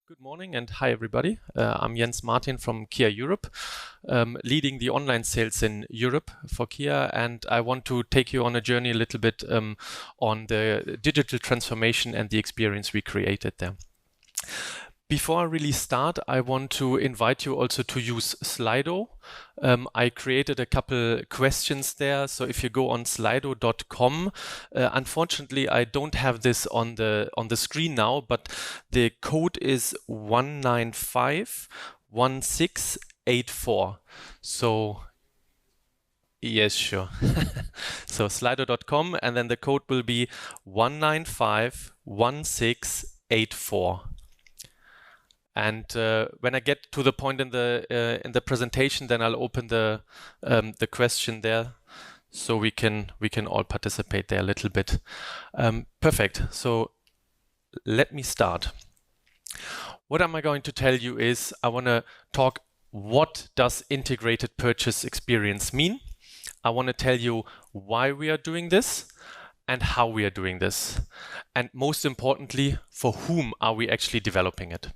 Good morning and hi everybody. I'm Jens Martin from Kia Europe, leading the online sales in Europe for Kia, and I want to take you on a journey a little bit on the digital transformation and the experience we created there. Before I really start, I want to invite you also to use Slido. I created a couple questions there, so if you go on slido.com, unfortunately I don't have this on the screen now, but the code is 1951684. So yes, sure. So slido.com, and then the code will be 1951684. And when I get to the point in the presentation, then I'll open the question there, so we can all participate there a little bit. Perfect. So let me start. What am I going to tell you is I want to talk what does integrated purchase experience mean. I want to tell you why we are doing this and how we are doing this, and most importantly, for whom are we actually developing it.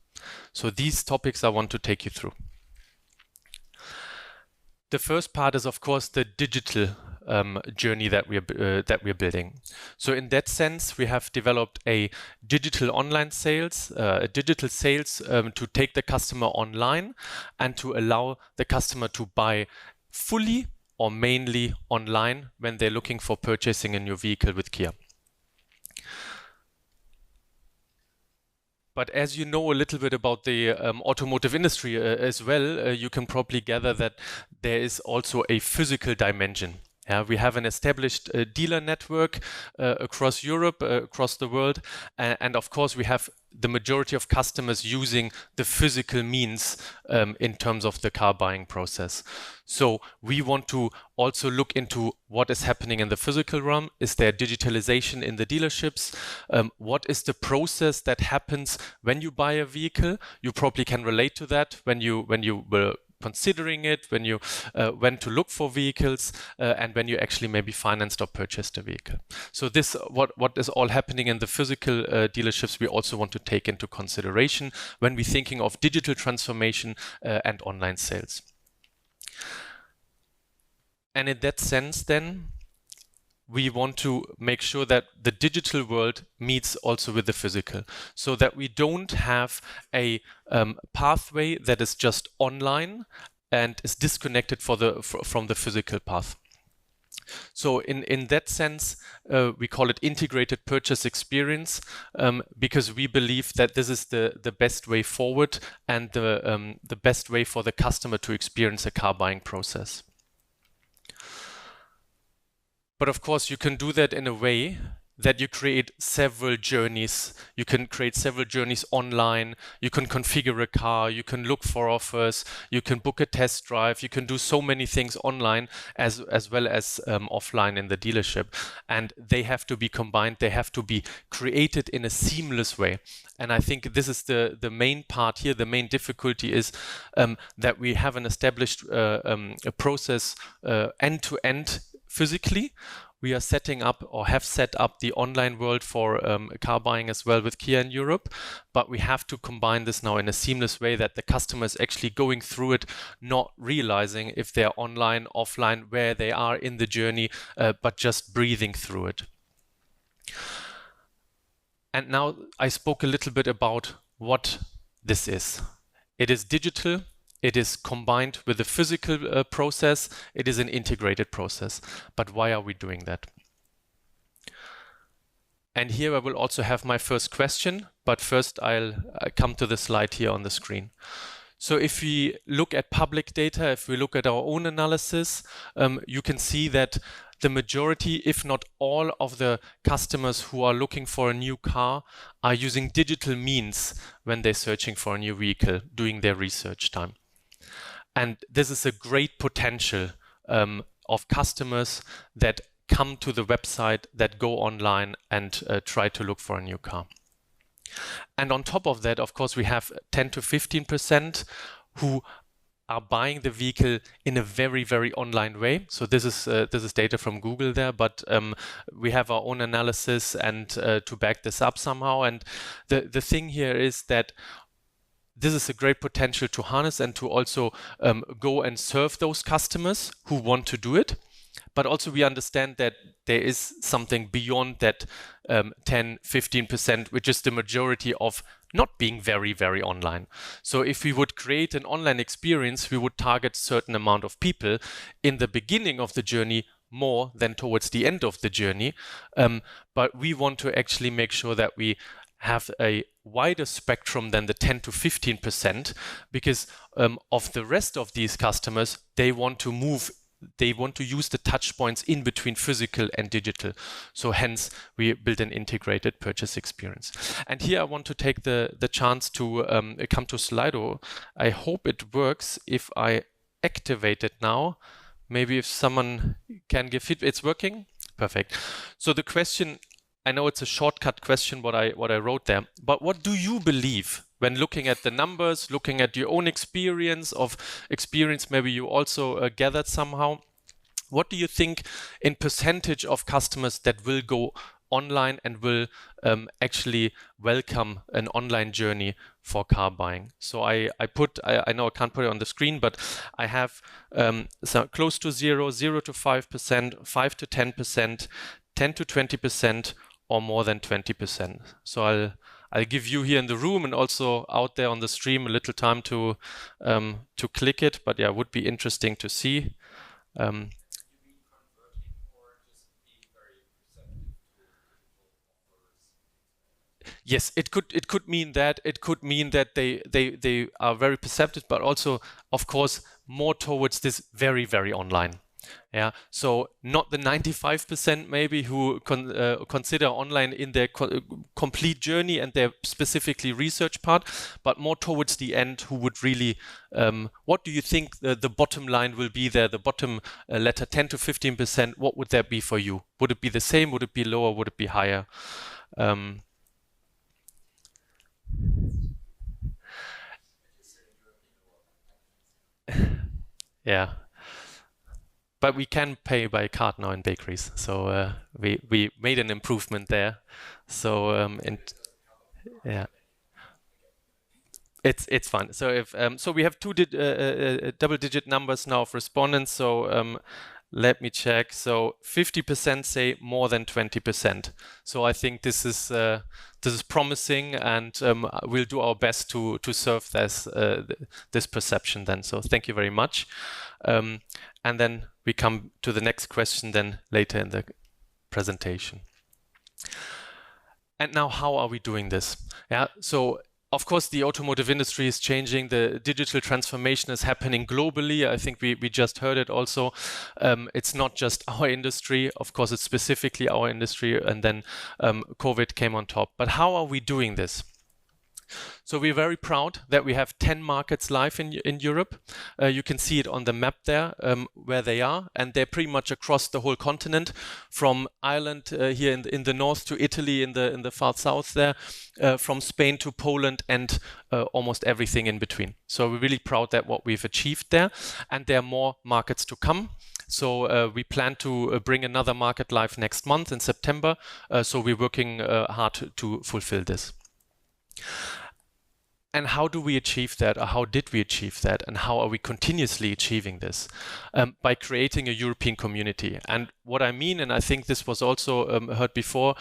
So these topics I want to take you through. The first part is, of course, the digital journey that we're building. So in that sense, we have developed a digital online sales, to take the customer online and to allow the customer to buy fully or mainly online when they're looking for purchasing a new vehicle with Kia. But as you know a little bit about the automotive industry as well, you can probably gather that there is also a physical dimension. We have an established dealer network across Europe, across the world, and of course we have the majority of customers using the physical means in terms of the car buying process. So we want to also look into what is happening in the physical realm. Is there digitalization in the dealerships? What is the process that happens when you buy a vehicle? You probably can relate to that when you were considering it, when you went to look for vehicles, and when you actually maybe financed or purchased a vehicle. So this, what is all happening in the physical dealerships, we also want to take into consideration when we're thinking of digital transformation and online sales. And in that sense, then, we want to make sure that the digital world meets also with the physical, so that we don't have a pathway that is just online and is disconnected from the physical path. So in that sense, we call it integrated purchase experience, because we believe that this is the best way forward and the best way for the customer to experience a car buying process. But of course, you can do that in a way that you create several journeys. You can create several journeys online. You can configure a car. You can look for offers. You can book a test drive. You can do so many things online as well as offline in the dealership. And they have to be combined. They have to be created in a seamless way. And I think this is the main part here. The main difficulty is that we have an established a process end-to-end physically. We are setting up or have set up the online world for car buying as well with Kia in Europe, but we have to combine this now in a seamless way that the customer is actually going through it, not realizing if they're online, offline, where they are in the journey, but just breathing through it. And now I spoke a little bit about what this is. It is digital. It is combined with the physical process. It is an integrated process. But why are we doing that? And here I will also have my first question, but first I'll come to the slide here on the screen. So if we look at public data, if we look at our own analysis, you can see that the majority, if not all, of the customers who are looking for a new car are using digital means when they're searching for a new vehicle, doing their research time. And this is a great potential of customers that come to the website, that go online and try to look for a new car. And on top of that, of course, we have 10 to 15% who are buying the vehicle in a very, very online way. So this is data from Google there, but we have our own analysis and to back this up somehow. And the thing here is that this is a great potential to harness and to also go and serve those customers who want to do it. But also we understand that there is something beyond that 10-15%, which is the majority of not being very, very online. So if we would create an online experience, we would target a certain amount of people in the beginning of the journey more than towards the end of the journey. But we want to actually make sure that we have a wider spectrum than the 10-15%, because of the rest of these customers, they want to use the touch points in between physical and digital. So hence we build an integrated purchase experience. And here I want to take the chance to come to Slido. I hope it works if I activate it now. Maybe if someone can give feedback. It's working? Perfect. So the question, I know it's a shortcut question what I wrote there, but what do you believe when looking at the numbers, looking at your own experience maybe you also gathered somehow? What do you think in percentage of customers that will go online and will actually welcome an online journey for car buying? So I know I can't put it on the screen, but I have so close to 0 to 5%, 5 to 10%, 10 to 20%, or more than 20%. So I'll give you here in the room and also out there on the stream a little time to click it. But yeah, it would be interesting to see. Yes, it could mean that. It could mean that they are very perceptive, but also, of course, more towards this very, very online. Yeah, so not the 95% maybe who consider online in their complete journey and their specifically research part, but more towards the end who would really, what do you think the bottom line will be there, the bottom letter, 10 to 15%, what would that be for you? Would it be the same? Would it be lower? Would it be higher? Yeah. But we can pay by card now in bakeries, so we made an improvement there. So yeah, it's fine. So if so, we have double-digit numbers now of respondents. So let me check. So 50% say more than 20%. So I think this is promising, and we'll do our best to serve this perception then. So thank you very much. And then we come to the next question then later in the presentation. And now, how are we doing this? Yeah, so of course, the automotive industry is changing. The digital transformation is happening globally. I think we just heard it also. It's not just our industry. Of course, it's specifically our industry. And then COVID came on top. But how are we doing this? So we're very proud that we have 10 markets live in Europe. You can see it on the map there where they are, and they're pretty much across the whole continent, from Ireland here in the north to Italy in the far south there, from Spain to Poland, and almost everything in between. So we're really proud that what we've achieved there, and there are more markets to come. So we plan to bring another market live next month in September. So we're working hard to fulfill this. And how do we achieve that, or how did we achieve that, and how are we continuously achieving this? By creating a European community. And what I mean, and I think this was also heard before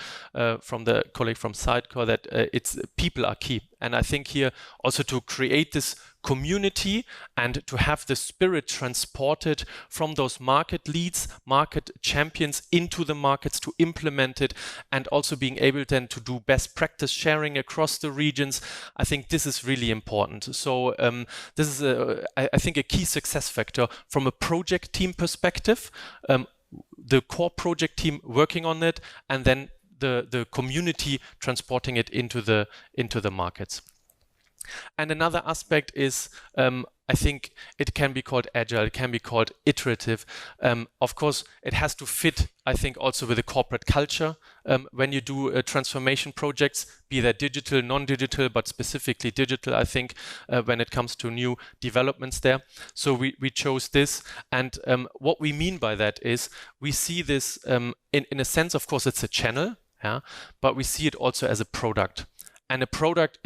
from the colleague from Sidecore, that it's people are key. And I think here also to create this community and to have the spirit transported from those market leads, market champions into the markets to implement it, and also being able then to do best practice sharing across the regions. I think this is really important. So this is, I think, a key success factor from a project team perspective, the core project team working on it, and then the community transporting it into the markets. And another aspect is, I think it can be called agile, it can be called iterative. Of course, it has to fit, I think, also with the corporate culture. When you do transformation projects, be that digital, non-digital, but specifically digital, I think, when it comes to new developments there. So we chose this. And what we mean by that is we see this in a sense, of course, it's a channel, yeah, but we see it also as a product. And a product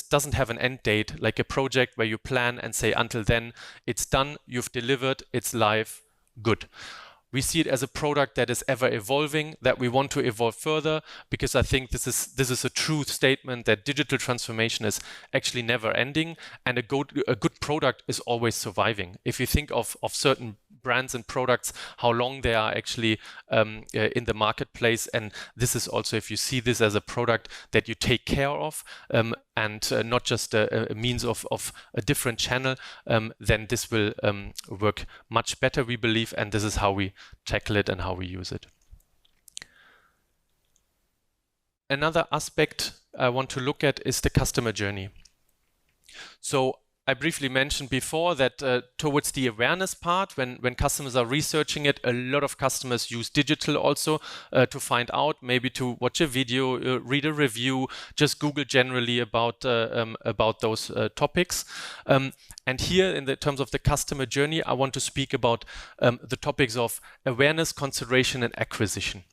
doesn't have an end date, like a project where you plan and say, until then, it's done, you've delivered, it's live, good. We see it as a product that is ever evolving, that we want to evolve further, because I think this is a true statement that digital transformation is actually never ending, and a good product is always surviving. If you think of certain brands and products, how long they are actually in the marketplace, and this is also, if you see this as a product that you take care of, and not just a means of a different channel, then this will work much better, we believe, and this is how we tackle it and how we use it. Another aspect I want to look at is the customer journey. So I briefly mentioned before that towards the awareness part, when customers are researching it, a lot of customers use digital also to find out, maybe to watch a video, read a review, just Google generally about those topics. And here, in the terms of the customer journey, I want to speak about the topics of awareness, consideration, and acquisition.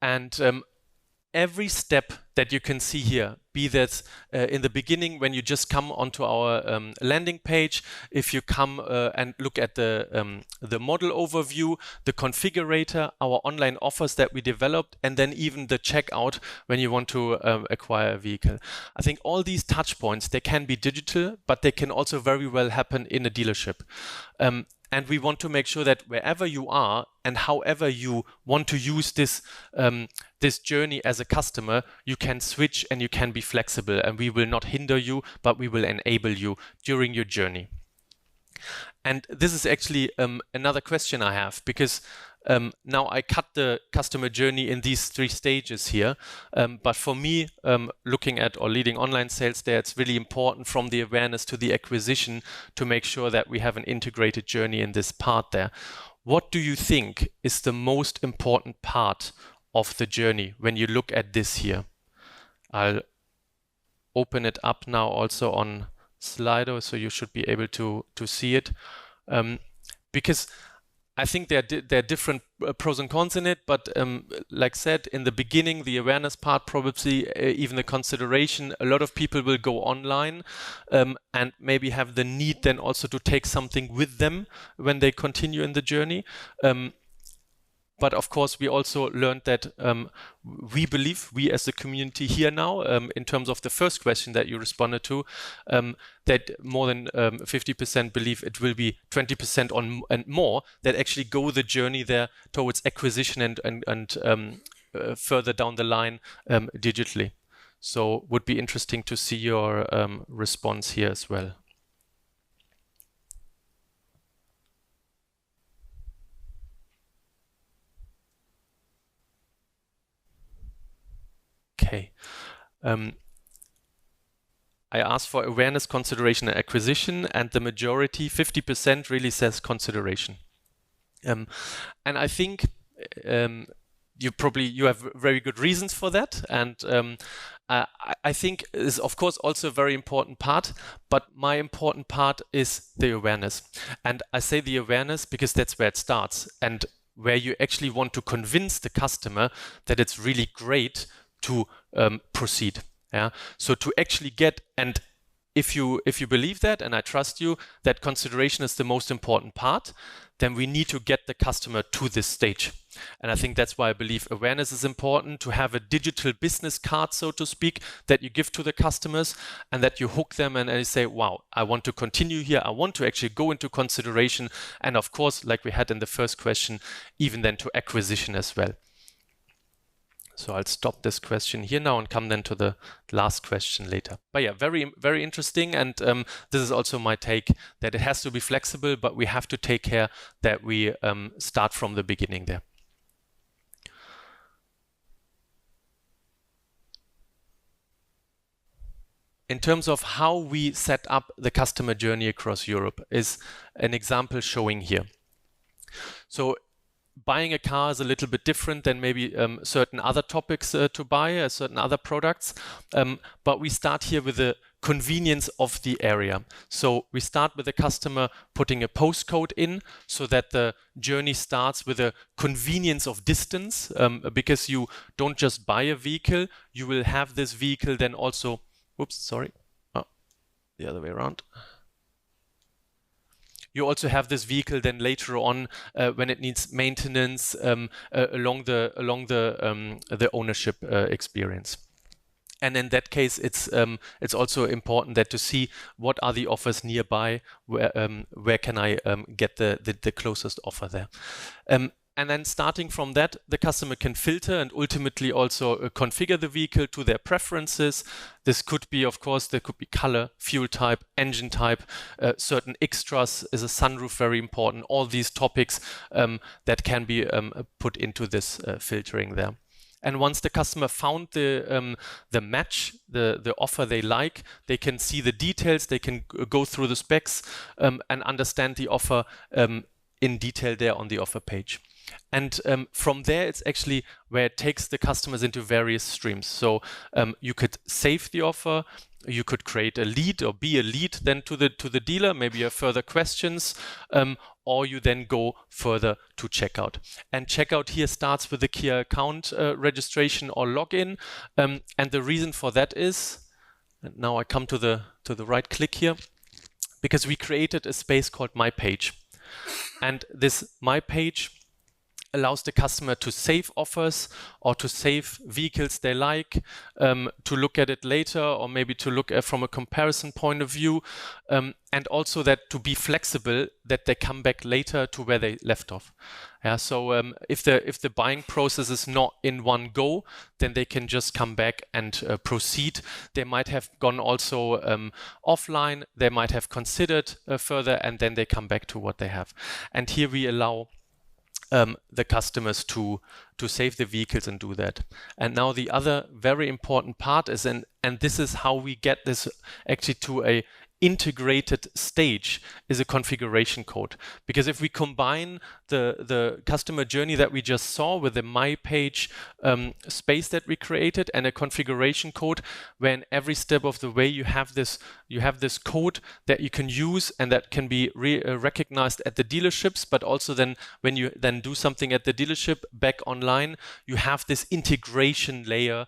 And every step that you can see here, be that in the beginning when you just come onto our landing page, if you come and look at the model overview, the configurator, our online offers that we developed, and then even the checkout when you want to acquire a vehicle. I think all these touch points, they can be digital, but they can also very well happen in a dealership. And we want to make sure that wherever you are and however you want to use this this journey as a customer, you can switch and you can be flexible, and we will not hinder you, but we will enable you during your journey. And this is actually another question I have, because now I cut the customer journey in these 3 stages here, but for me, looking at or leading online sales there, it's really important from the awareness to the acquisition to make sure that we have an integrated journey in this part there. What do you think is the most important part of the journey when you look at this here? I'll open it up now also on Slido, so you should be able to see it, because I think there are different pros and cons in it, but like said, in the beginning, the awareness part, probably even the consideration, a lot of people will go online and maybe have the need then also to take something with them when they continue in the journey. But of course, we also learned that we believe, we as a community here now, in terms of the first question that you responded to, that more than 50% believe it will be 20% on and more that actually go the journey there towards acquisition and further down the line digitally. So would be interesting to see your response here as well. Okay. I asked for awareness, consideration, and acquisition, and the majority, 50%, really says consideration. And I think you have very good reasons for that, and I think is of course also a very important part, but my important part is the awareness. And I say the awareness because that's where it starts, and where you actually want to convince the customer that it's really great to proceed. Yeah. So to actually get, and if you believe that, and I trust you, that consideration is the most important part, then we need to get the customer to this stage. And I think that's why I believe awareness is important, to have a digital business card, so to speak, that you give to the customers and that you hook them and you say, wow, I want to continue here. I want to actually go into consideration. And of course, like we had in the first question, even then to acquisition as well. So I'll stop this question here now and come then to the last question later. But yeah, very, very interesting. And this is also my take, that it has to be flexible, but we have to take care that we start from the beginning there. In terms of how we set up the customer journey across Europe is an example showing here. So buying a car is a little bit different than maybe certain other topics to buy, certain other products. But we start here with a convenience of the area. So we start with the customer putting a postcode in so that the journey starts with a convenience of distance, because you don't just buy a vehicle, you will have this vehicle then also, the other way around. You also have this vehicle then later on when it needs maintenance along the ownership experience. And in that case, it's also important that to see what are the offers nearby, where can I get the closest offer there. And then starting from that, the customer can filter and ultimately also configure the vehicle to their preferences. This could be, of course, there could be color, fuel type, engine type, certain extras. Is a sunroof very important? All these topics that can be put into this filtering there. And once the customer found the match, the offer they like, they can see the details, they can go through the specs and understand the offer in detail there on the offer page. And from there, it's actually where it takes the customers into various streams. So you could save the offer, you could create a lead or be a lead then to the dealer. Maybe you have further questions, or you then go further to checkout. And checkout here starts with the key account registration or login. And the reason for that is, and now I come to the right click here, because we created a space called My Page. And this My Page allows the customer to save offers or to save vehicles they like, to look at it later, or maybe to look at from a comparison point of view, and also that to be flexible, that they come back later to where they left off. Yeah, so if the buying process is not in one go, then they can just come back and proceed. They might have gone also offline, they might have considered further, and then they come back to what they have. And here we allow the customers to save the vehicles and do that. And now the other very important part is, and this is how we get this actually to a integrated stage, is a configuration code. Because if we combine the customer journey that we just saw with the My Page space that we created and a configuration code, where in every step of the way you have this code that you can use and that can be recognized at the dealerships, but also then when you then do something at the dealership back online, you have this integration layer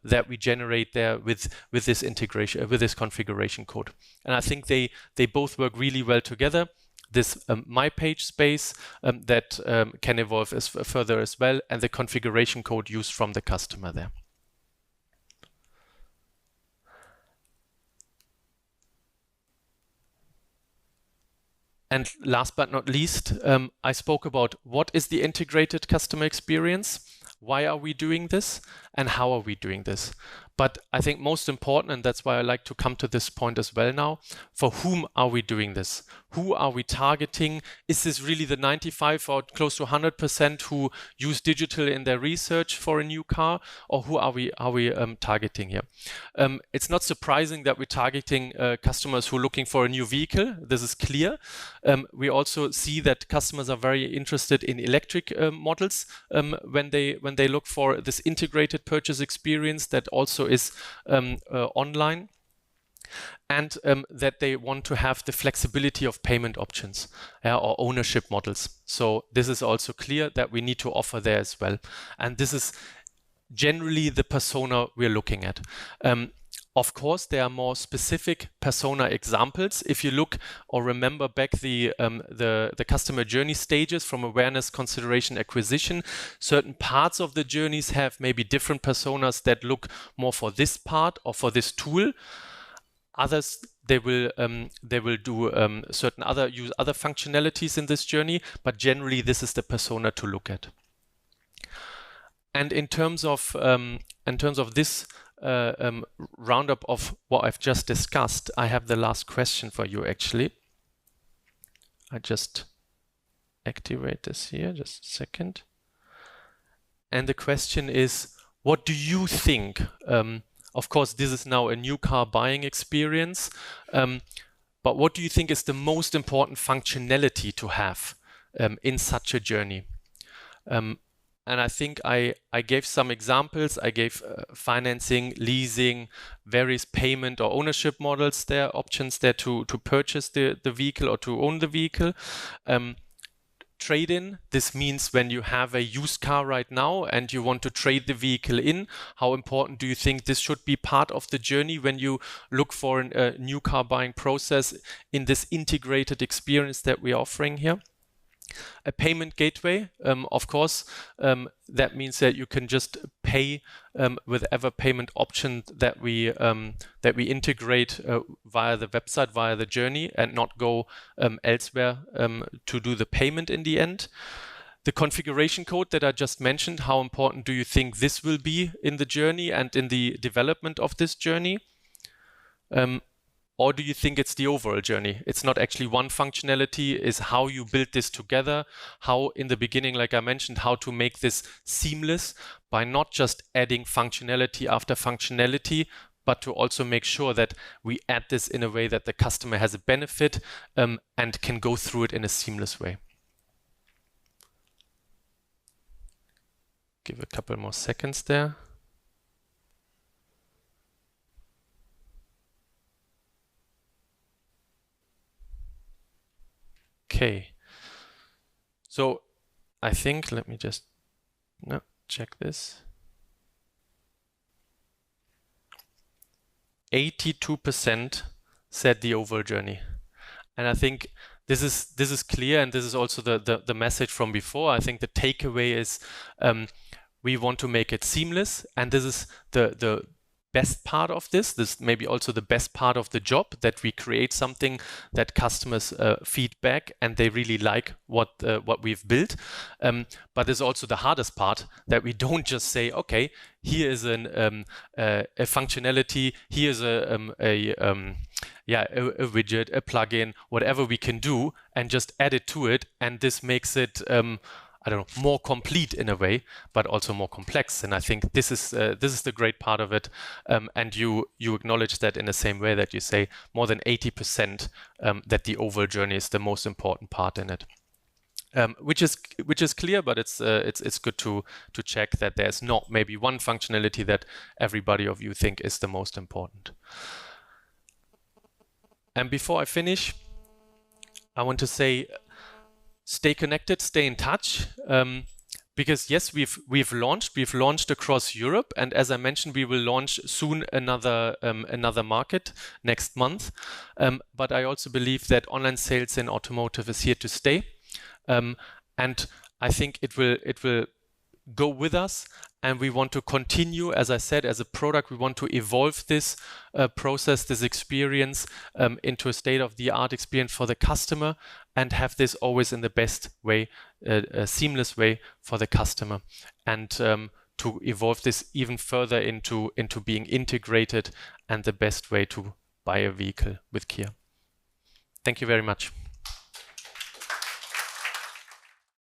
that we generate there with this integration, with this configuration code. And I think they both work really well together. This My Page space that can evolve further as well, and the configuration code used from the customer there. And last but not least, I spoke about what is the integrated customer experience, why are we doing this, and how are we doing this. But I think most important, and that's why I like to come to this point as well now, for whom are we doing this? Who are we targeting? Is this really the 95 or close to 100% who use digital in their research for a new car? Or who are we targeting here? It's not surprising that we're targeting customers who are looking for a new vehicle. This is clear. We also see that customers are very interested in electric models when they look for this integrated purchase experience that also is online, and that they want to have the flexibility of payment options or ownership models. So this is also clear that we need to offer there as well. And this is generally the persona we're looking at. Of course, there are more specific persona examples. If you look or remember back the customer journey stages from awareness, consideration, acquisition, certain parts of the journeys have maybe different personas that look more for this part or for this tool. Others, they will do use other functionalities in this journey, but generally this is the persona to look at. And in terms of this roundup of what I've just discussed, I have the last question for you actually. I just activate this here, just a second. And the question is, what do you think? Of course, this is now a new car buying experience, but what do you think is the most important functionality to have in such a journey? And I think I gave some examples. I gave financing, leasing, various payment or ownership models there, options there to purchase the vehicle or to own the vehicle. Trade-in, this means when you have a used car right now and you want to trade the vehicle in, how important do you think this should be part of the journey when you look for a new car buying process in this integrated experience that we're offering here? A payment gateway, of course, that means that you can just pay with whatever payment option that we integrate via the website, via the journey, and not go elsewhere to do the payment in the end. The configuration code that I just mentioned, how important do you think this will be in the journey and in the development of this journey? Or do you think it's the overall journey? It's not actually one functionality, is how you build this together, how in the beginning, like I mentioned, how to make this seamless by not just adding functionality after functionality, but to also make sure that we add this in a way that the customer has a benefit and can go through it in a seamless way. Give a couple more seconds there. Okay, so I think, let me just check this. 82% said the overall journey. And I think this is clear, and this is also the message from before. I think the takeaway is we want to make it seamless, and this is the best part of this may be also the best part of the job, that we create something that customers feedback and they really like what we've built. But it's also the hardest part, that we don't just say, okay, here is a functionality, here's a widget, a plugin, whatever we can do, and just add it to it, and this makes it I don't know, more complete in a way, but also more complex. And I think this is the great part of it. And you acknowledge that in the same way that you say more than 80% that the overall journey is the most important part in it. Which is clear, but it's good to check that there's not maybe one functionality that everybody of you think is the most important. And before I finish, I want to say, stay connected, stay in touch, because yes, we've launched across Europe, and as I mentioned, we will launch soon another market next month. But I also believe that online sales in automotive is here to stay, and I think it will go with us. And we want to continue, as I said, as a product, we want to evolve this process, this experience into a state-of-the-art experience for the customer, and have this always in the best way, a seamless way for the customer, and to evolve this even further into being integrated and the best way to buy a vehicle with Kia. Thank you very much.